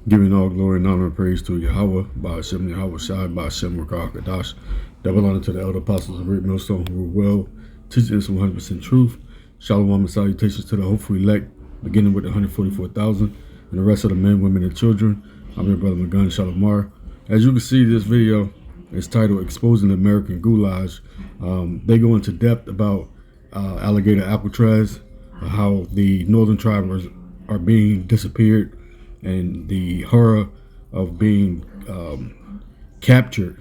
Giving all glory and honor and praise to Yahweh, by Hashem Yahweh Shai, by Hashem Rakah Kadash. Double honor to the elder apostles of Great Millstone who were well teaching us 100% truth. Shalom and salutations to the hopeful elect, beginning with the 144,000 and the rest of the men, women, and children. I'm your brother Magan Shalomar. As you can see, this video is titled Exposing the American Goulash. They go into depth about alligator Alcatraz, how the northern tribes are being disappeared, and the horror of being captured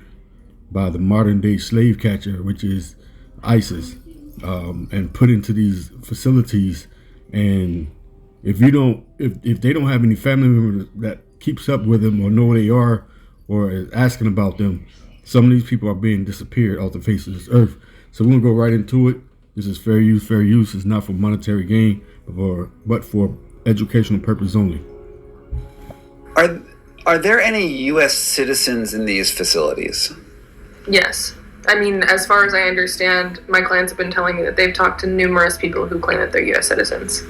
by the modern day slave catcher, which is ISIS, and put into these facilities. And if they don't have any family members that keeps up with them or know where they are or is asking about them, some of these people are being disappeared off the face of this earth. So we're gonna go right into it. This is fair use. Fair use is not for monetary gain, but for educational purpose only. Are there any U.S. citizens in these facilities? Yes. I mean, as far as I understand, my clients have been telling me that they've talked to numerous people who claim that they're U.S. citizens.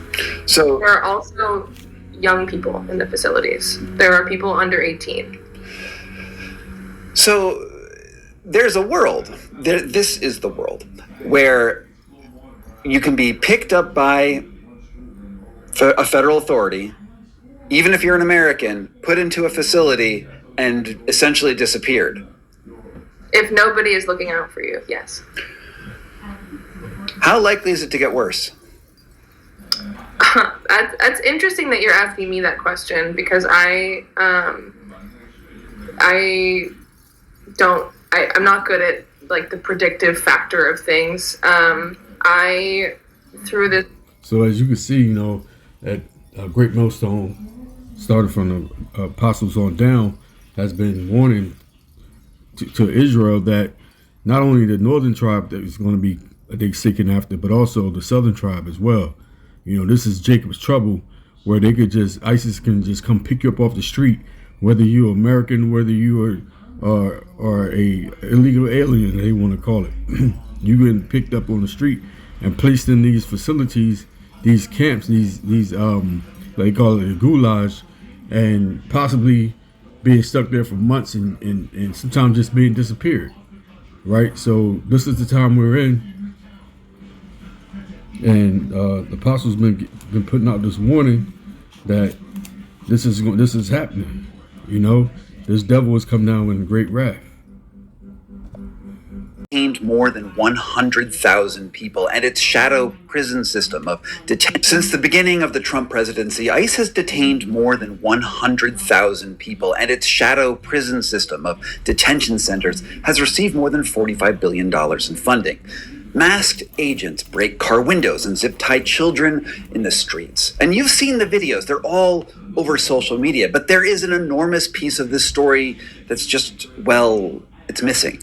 So there are also young people in the facilities. There are people under 18. So there's a world. This is the world where you can be picked up by a federal authority, even if you're an American, put into a facility and essentially disappeared. If nobody is looking out for you, yes. How likely is it to get worse? That's interesting that you're asking me that question, because I'm not good at like the predictive factor of things. So as you can see, that Great Millstone, started from the apostles on down, has been warning to Israel that not only the northern tribe that is going to be they seeking after, but also the southern tribe as well. This is Jacob's trouble, where ISIS can just come pick you up off the street, whether you're American, whether you are a illegal alien, they want to call it. You getting picked up on the street and placed in these facilities, these camps, these they call it a goulash, and possibly being stuck there for months and sometimes just being disappeared, right? So this is the time we're in, and the apostles been putting out this warning that this is happening. This devil has come down in great wrath. Detained more than 100,000 people, and its shadow prison system of detention. Since the beginning of the Trump presidency, ICE has detained more than 100,000 people, and its shadow prison system of detention centers has received more than $45 billion in funding. Masked agents break car windows and zip-tie children in the streets. And you've seen the videos. They're all over social media. But there is an enormous piece of this story that's just, it's missing.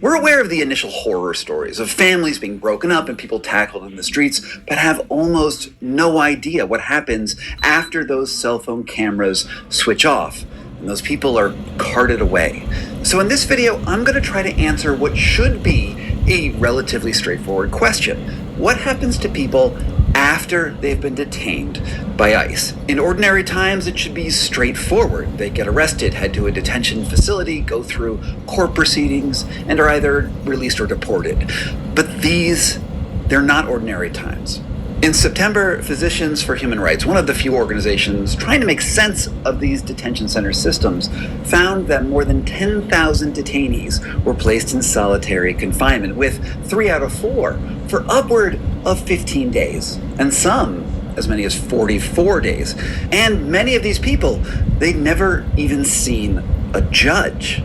We're aware of the initial horror stories of families being broken up and people tackled in the streets, but have almost no idea what happens after those cell phone cameras switch off and those people are carted away. So in this video, I'm going to try to answer what should be a relatively straightforward question. What happens to people after they've been detained by ICE? In ordinary times, it should be straightforward. They get arrested, head to a detention facility, go through court proceedings, and are either released or deported. But they're not ordinary times. In September, Physicians for Human Rights, one of the few organizations trying to make sense of these detention center systems, found that more than 10,000 detainees were placed in solitary confinement, with 3 out of 4 for upward of 15 days, and some as many as 44 days. And many of these people, they'd never even seen a judge.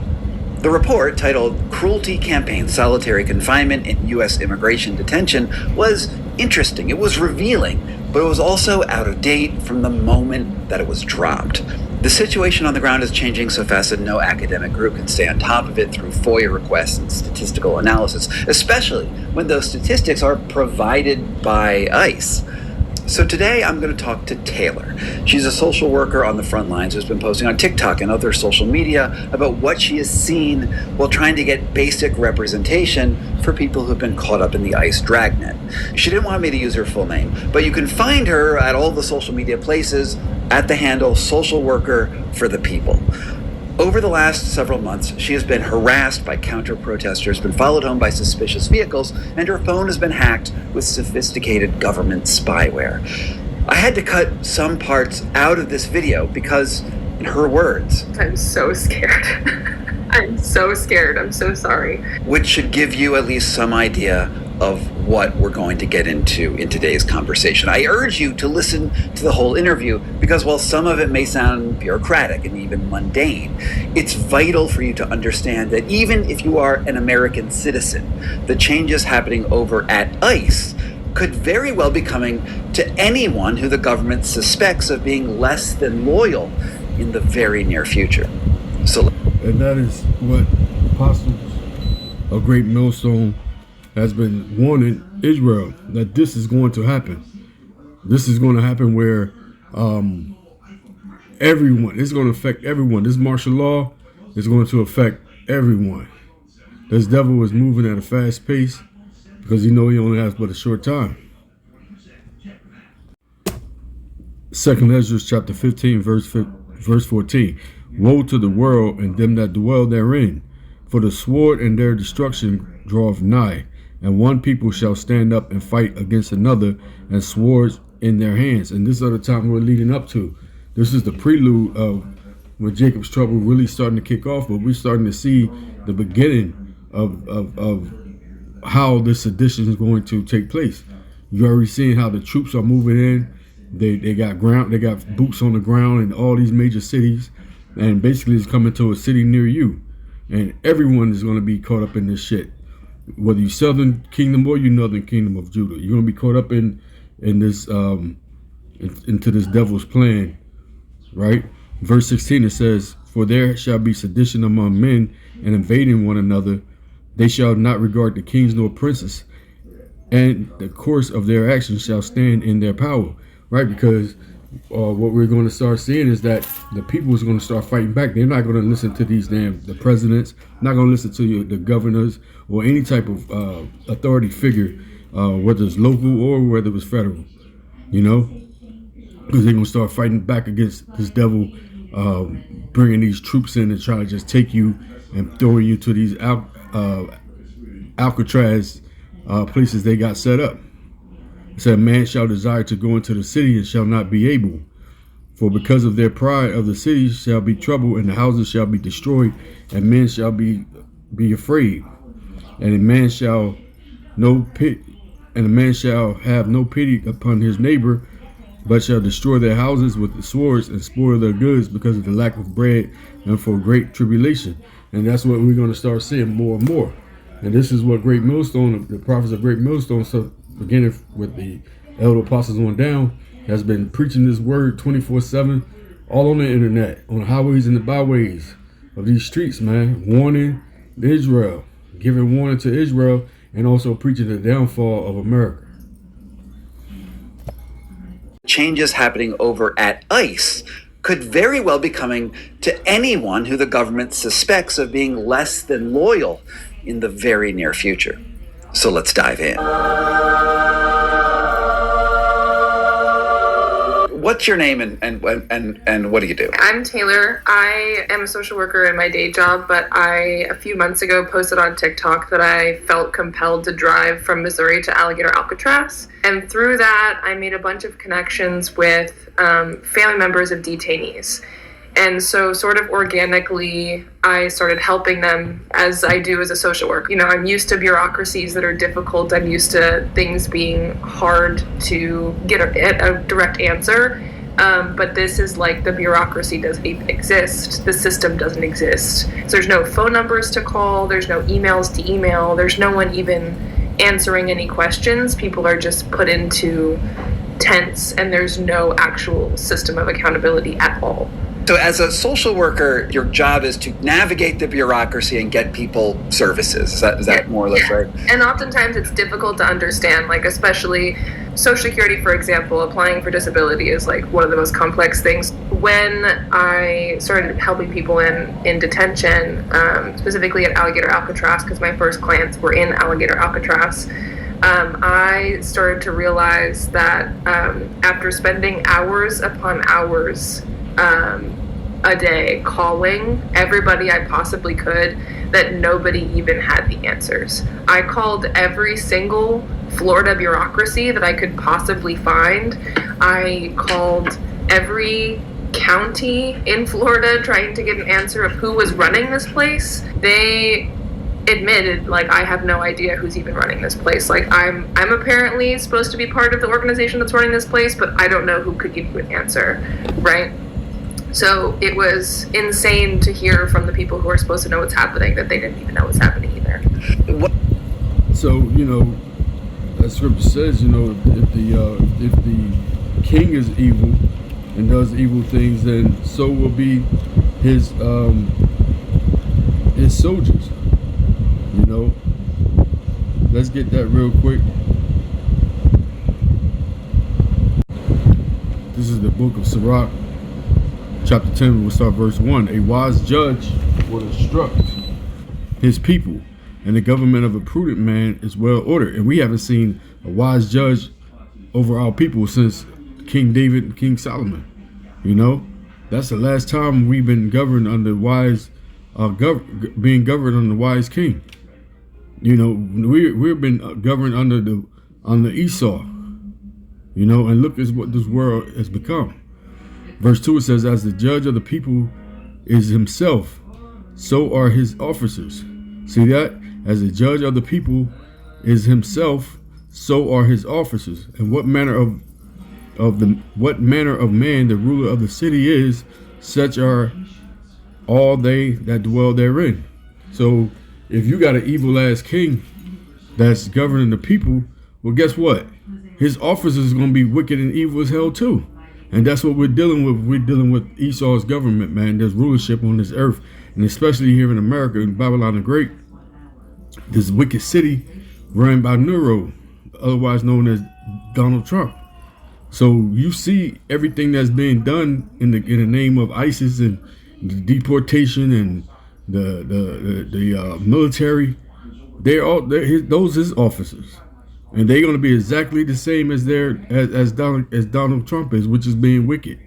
The report, titled Cruelty Campaign Solitary Confinement in U.S. Immigration Detention, was interesting. It was revealing, but it was also out of date from the moment that it was dropped. The situation on the ground is changing so fast that no academic group can stay on top of it through FOIA requests and statistical analysis, especially when those statistics are provided by ICE. So today I'm going to talk to Taylor. She's a social worker on the front lines who's been posting on TikTok and other social media about what she has seen while trying to get basic representation for people who've been caught up in the ICE dragnet. She didn't want me to use her full name, but you can find her at all the social media places at the handle social worker for the people. Over the last several months, she has been harassed by counter-protesters, been followed home by suspicious vehicles, and her phone has been hacked with sophisticated government spyware. I had to cut some parts out of this video because, in her words, I'm so scared. I'm so scared. I'm so sorry. Which should give you at least some idea of what we're going to get into in today's conversation. I urge you to listen to the whole interview because while some of it may sound bureaucratic and even mundane, it's vital for you to understand that even if you are an American citizen, the changes happening over at ICE could very well be coming to anyone who the government suspects of being less than loyal in the very near future. And that is what Apostles, a great millstone, has been warning Israel, that this is going to happen. This is going to happen where everyone, it's going to affect everyone. This martial law is going to affect everyone. This devil is moving at a fast pace because he only has but a short time. 2 Ezra chapter 15, verse 14. Woe to the world and them that dwell therein, for the sword and their destruction draweth nigh, and one people shall stand up and fight against another, and swords in their hands. And this is the time we're leading up to. This is the prelude of when Jacob's trouble really starting to kick off, but we're starting to see the beginning of how this sedition is going to take place. You're already seeing how the troops are moving in. They got boots on the ground in all these major cities, and basically it's coming to a city near you, and everyone is going to be caught up in this shit. Whether you southern kingdom or you northern kingdom of Judah, you're going to be caught up in this into this devil's plan, right? Verse 16 it says, "For there shall be sedition among men, and invading one another. They shall not regard the kings nor princes, and the course of their actions shall stand in their power." Right? Because what we're going to start seeing is that the people is going to start fighting back. They're not going to listen to the presidents, not going to listen to the governors or any type of authority figure, whether it's local or whether it's federal, because they're going to start fighting back against this devil, bringing these troops in and trying to just take you and throwing you to these Alcatraz places they got set up. It said, "Man shall desire to go into the city and shall not be able. For because of their pride of the cities shall be trouble, and the houses shall be destroyed, and men shall be afraid. And a man shall have no pity upon his neighbor, but shall destroy their houses with the swords and spoil their goods because of the lack of bread and for great tribulation." And that's what we're going to start seeing more and more. And this is what Great Millstone, the prophets of Great Millstone, so beginning with the elder apostles on down, has been preaching this word 24/7 all on the internet, on the highways and the byways of these streets, man, warning Israel, giving warning to Israel, and also preaching the downfall of America. Changes happening over at ICE could very well be coming to anyone who the government suspects of being less than loyal in the very near future. So let's dive in. What's your name and what do you do? I'm Taylor. I am a social worker in my day job, but I, a few months ago, posted on TikTok that I felt compelled to drive from Missouri to Alligator Alcatraz. And through that, I made a bunch of connections with family members of detainees. And so sort of organically, I started helping them as I do as a social worker. I'm used to bureaucracies that are difficult. I'm used to things being hard to get a direct answer. But this is like the bureaucracy doesn't even exist. The system doesn't exist. So there's no phone numbers to call. There's no emails to email. There's no one even answering any questions. People are just put into tents, and there's no actual system of accountability at all. So as a social worker, your job is to navigate the bureaucracy and get people services. Is that more or less right? And oftentimes it's difficult to understand, like especially Social Security, for example, applying for disability is like one of the most complex things. When I started helping people in detention, specifically at Alligator Alcatraz, because my first clients were in Alligator Alcatraz, I started to realize that after spending hours upon hours a day calling everybody I possibly could, that nobody even had the answers. I called every single Florida bureaucracy that I could possibly find. I called every county in Florida trying to get an answer of who was running this place. They admitted, like, I have no idea who's even running this place. Like, I'm apparently supposed to be part of the organization that's running this place, but I don't know who could give you an answer, right? So it was insane to hear from the people who are supposed to know what's happening that they didn't even know what's happening either. So, that scripture says, if the king is evil and does evil things, then so will be his soldiers. Let's get that real quick. This is the book of Sirach, chapter 10. We'll start verse 1. A wise judge will instruct his people, and the government of a prudent man is well ordered. And we haven't seen a wise judge over our people since King David and King Solomon. That's the last time we've been governed under wise, being governed under the wise king. We've been governed under Esau. And look at what this world has become. Verse 2, it says, as the judge of the people is himself, so are his officers. See that? As the judge of the people is himself, so are his officers. And what manner of man the ruler of the city is, such are all they that dwell therein. So if you got an evil ass king that's governing the people, well, guess what? His officers is going to be wicked and evil as hell too. And that's what we're dealing with. We're dealing with Esau's government, man. There's rulership on this earth, and especially here in America, in Babylon the Great, this wicked city run by Nero, otherwise known as Donald Trump. So you see everything that's being done in the name of ISIS and the deportation and the military. Those his officers, and they're going to be exactly the same as Donald Trump is, which is being wicked.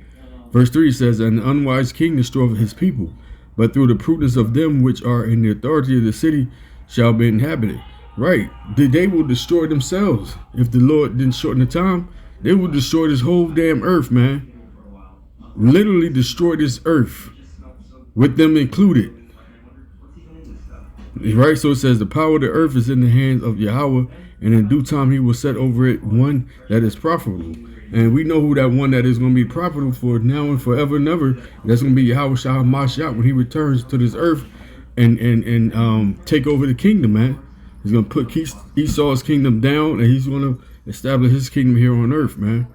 Verse 3 says, an unwise king destroyeth his people, but through the prudence of them which are in the authority of the city shall be inhabited. Right, they will destroy themselves if the Lord didn't shorten the time. They will destroy this whole damn earth, man. Literally destroy this earth, with them included. Right, so it says the power of the earth is in the hands of Yahweh, and in due time he will set over it one that is profitable. And we know who that one that is going to be profitable for now and forever and ever. That's going to be Yahweh Shah Mashiach when he returns to this earth and take over the kingdom, man. He's going to put Esau's kingdom down, and he's going to establish his kingdom here on earth, man.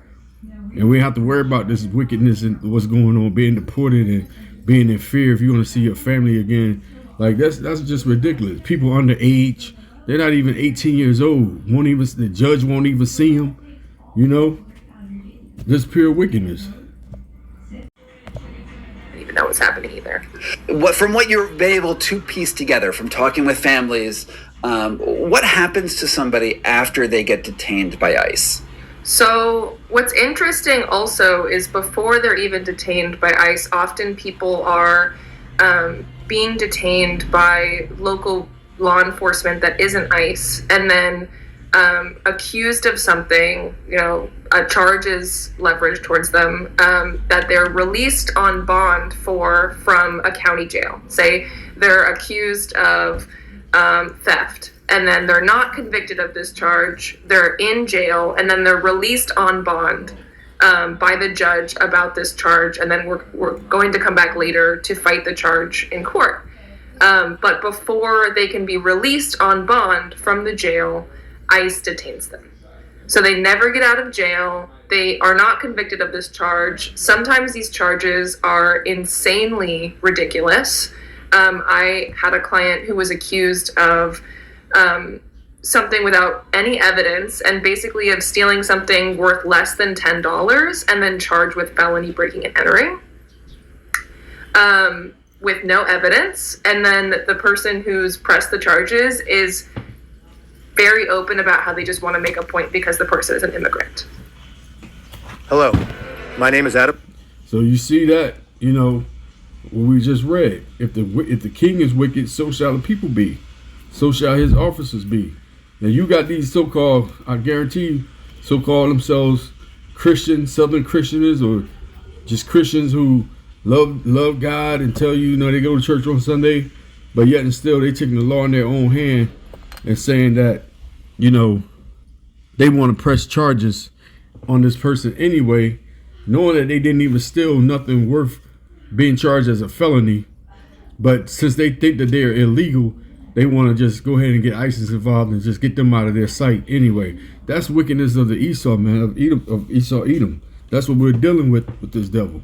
And we have to worry about this wickedness and what's going on, being deported and being in fear if you're going to see your family again. Like, that's just ridiculous. People underage, they're not even 18 years old. The judge won't even see them. Just pure wickedness. Don't even know what's happening either. From what you're able to piece together from talking with families, what happens to somebody after they get detained by ICE? So what's interesting also is before they're even detained by ICE, often people are being detained by local law enforcement that isn't ICE, and then accused of something, a charge is leveraged towards them, that they're released on bond from a county jail. Say they're accused of theft, and then they're not convicted of this charge, they're in jail, and then they're released on bond by the judge about this charge, and then we're going to come back later to fight the charge in court. But before they can be released on bond from the jail, ICE detains them. So they never get out of jail. They are not convicted of this charge. Sometimes these charges are insanely ridiculous. I had a client who was accused of something without any evidence, and basically of stealing something worth less than $10, and then charged with felony breaking and entering with no evidence. And then the person who's pressed the charges is very open about how they just want to make a point because the person is an immigrant. Hello, my name is Adam. So you see that, what we just read. If the king is wicked, so shall the people be. So shall his officers be. Now you got these so-called, I guarantee you, so-called themselves Christians, Southern Christians, or just Christians who love God and tell you, they go to church on Sunday, but yet and still they taking the law in their own hand and saying that, they want to press charges on this person anyway, knowing that they didn't even steal nothing worth being charged as a felony. But since they think that they're illegal, they want to just go ahead and get ISIS involved and just get them out of their sight anyway. That's wickedness of the Esau, man, of Esau Edom. That's what we're dealing with this devil.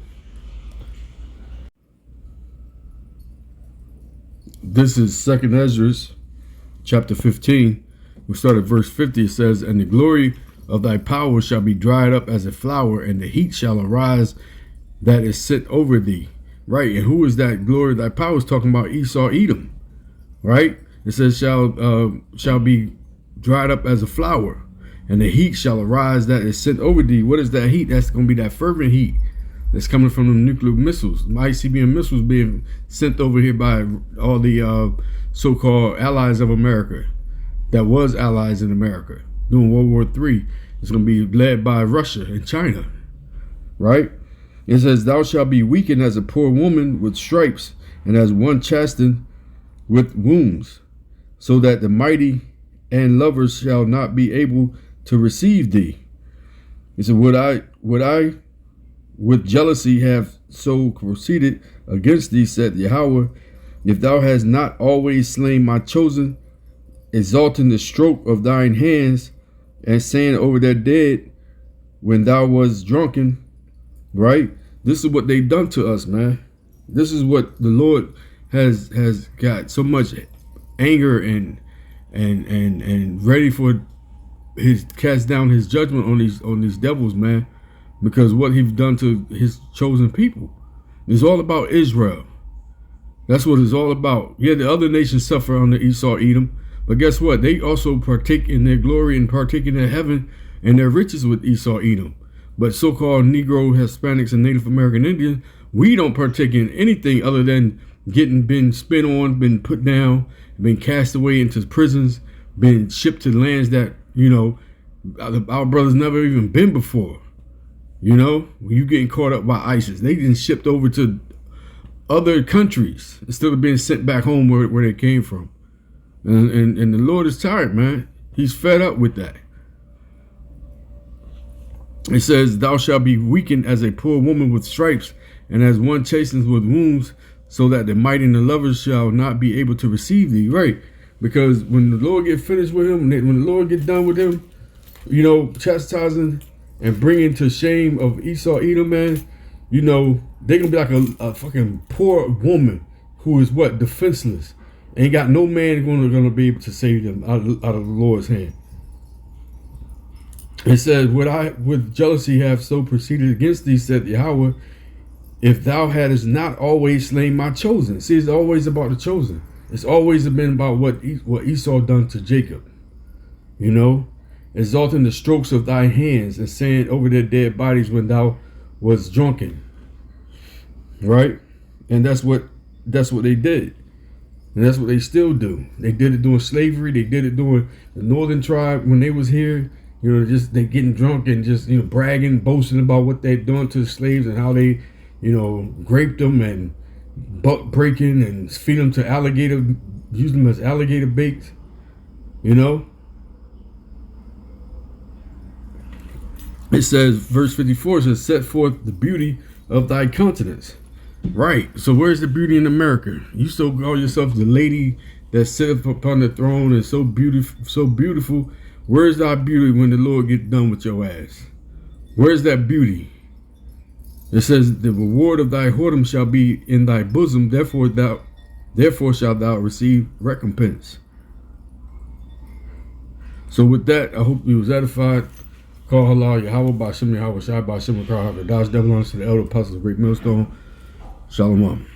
This is 2nd Ezra, chapter 15. We start at verse 50. It says, "And the glory of thy power shall be dried up as a flower, and the heat shall arise that is set over thee." Right, and who is that glory of thy power? Is talking about Esau Edom. Right? It says shall be dried up as a flower, and the heat shall arise that is sent over thee. What is that heat? That's going to be that fervent heat that's coming from the nuclear missiles, ICBM missiles being sent over here by all the so-called allies of America, that was allies in America during World War III. It's going to be led by Russia and China, right? It says, "Thou shalt be weakened as a poor woman with stripes, and as one chastened with wounds, so that the mighty and lovers shall not be able to receive thee." He said, would I with jealousy have so proceeded against thee, said Yahweh, if thou hast not always slain my chosen, exalting the stroke of thine hands, and saying over their dead when thou was drunken. Right? This is what they done to us, man. This is what the Lord has got so much anger and ready for his cast down his judgment on these devils, man, because what he's done to his chosen people. It's all about Israel. That's what it's all about. Yeah, the other nations suffer under Esau Edom, but guess what? They also partake in their glory and partake in their heaven and their riches with Esau Edom. But so-called Negro, Hispanics, and Native American Indians, we don't partake in anything other than been spit on, been put down, been cast away into prisons, been shipped to lands that, our brothers never even been before. When you getting caught up by ISIS, they been shipped over to other countries instead of being sent back home where they came from. And the Lord is tired, man. He's fed up with that. It says, "Thou shalt be weakened as a poor woman with stripes, and as one chastens with wounds, so that the mighty and the lovers shall not be able to receive thee." Right? Because when the Lord get finished with him, when the Lord get done with him, chastising and bringing to shame of Esau Edom, man, they're going to be like a fucking poor woman who is defenseless. Ain't got no man going to be able to save them out of the Lord's hand. It says, "Would I with jealousy have so proceeded against thee, said Yahweh, if thou hadst not always slain my chosen." See, it's always about the chosen. It's always been about what Esau done to Jacob. Exalting the strokes of thy hands and saying over their dead bodies when thou was drunken. Right? And that's what they did. And that's what they still do. They did it during slavery. They did it during the northern tribe when they was here. They getting drunk and just, bragging, boasting about what they're doing to the slaves and how they, raped them and buck breaking and feed them to alligator, use them as alligator bait. It says, verse 54 says, "Set forth the beauty of thy countenance." Right. So where's the beauty in America? You still call yourself the lady that sitteth upon the throne and so beautiful. Where's thy beauty when the Lord get done with your ass? Where's that beauty? It says, "The reward of thy whoredom shall be in thy bosom, therefore shalt thou receive recompense." So with that, I hope you was edified. Call halal Yahweh by Shem Yahweh Shai by Shem Yahweh. Double honors to the elder apostles of Great Millstone. Shalom.